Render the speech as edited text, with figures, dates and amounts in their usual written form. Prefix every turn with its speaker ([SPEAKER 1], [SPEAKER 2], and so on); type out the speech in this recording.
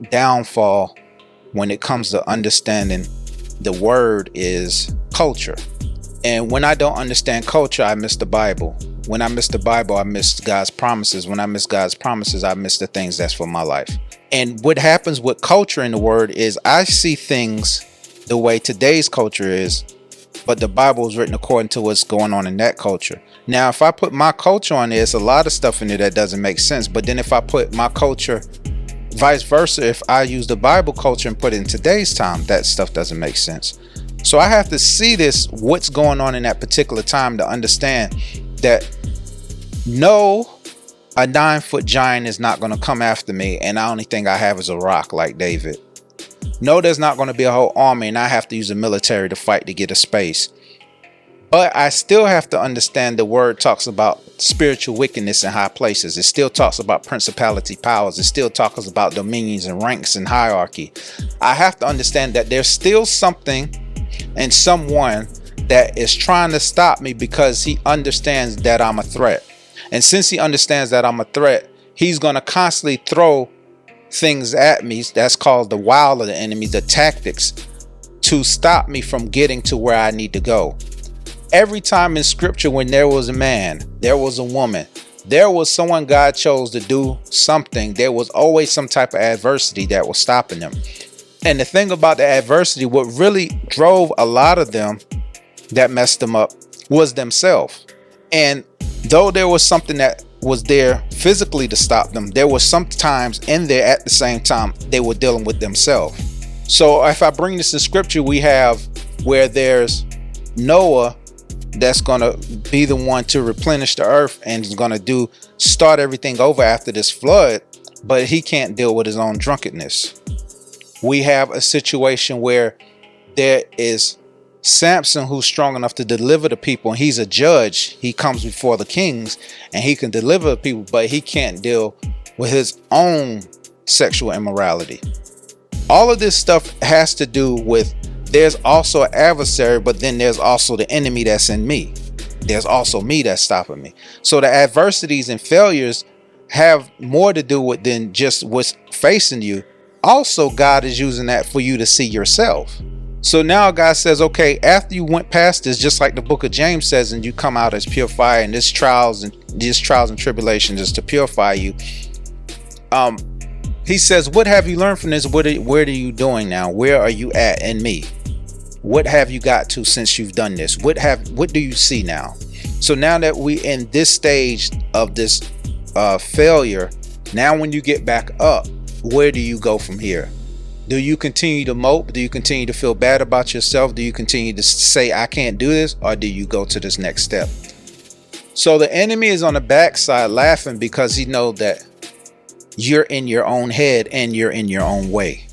[SPEAKER 1] downfall when it comes to understanding the word is culture. And when I don't understand culture, I miss the Bible. When I miss the Bible, I miss God's promises. When I miss God's promises, I miss the things that's for my life. And what happens with culture in the word is I see things the way today's culture is, but the Bible is written according to what's going on in that culture. Now, if I put my culture on there, it's a lot of stuff in there that doesn't make sense. But then if I put my culture, vice versa, if I use the Bible culture and put it in today's time, that stuff doesn't make sense. So I have to see what's going on in that particular time to understand that no, a 9-foot giant is not going to come after me, and the only thing I have is a rock like David. No, there's not going to be a whole army, and I have to use the military to fight to get a space. But I still have to understand the word talks about spiritual wickedness in high places. It still talks about principality powers. It still talks about dominions and ranks and hierarchy. I have to understand that there's still something and someone that is trying to stop me because he understands that I'm a threat. And since he understands that I'm a threat, he's going to constantly throw things at me. That's called the wile of the enemy, the tactics to stop me from getting to where I need to go. Every time in scripture, when there was a man, there was a woman, there was someone God chose to do something, there was always some type of adversity that was stopping them. And the thing about the adversity, what really drove a lot of them that messed them up was themselves. And though there was something that was there physically to stop them, there was sometimes in there at the same time they were dealing with themselves. So if I bring this to scripture, we have where there's Noah that's going to be the one to replenish the earth and is going to start everything over after this flood, but he can't deal with his own drunkenness. We have a situation where there is Samson, who's strong enough to deliver the people, and he's a judge. He comes before the kings and he can deliver the people, but he can't deal with his own sexual immorality. All of this stuff has to do with there's also an adversary, but then there's also the enemy that's in me. There's also me that's stopping me. So the adversities and failures have more to do with than just what's facing you. Also, God is using that for you to see yourself. So now God says, okay, after you went past this, just like the book of James says, and you come out as pure fire, and these trials and tribulations is to purify you. He says, what have you learned from this? What are you doing now? Where are you at in me? What have you got to since you've done this? What do you see now? So now that we in this stage of this failure, now when you get back up, where do you go from here? Do you continue to mope? Do you continue to feel bad about yourself? Do you continue to say, I can't do this? Or do you go to this next step? So the enemy is on the backside laughing because he knows that you're in your own head and you're in your own way.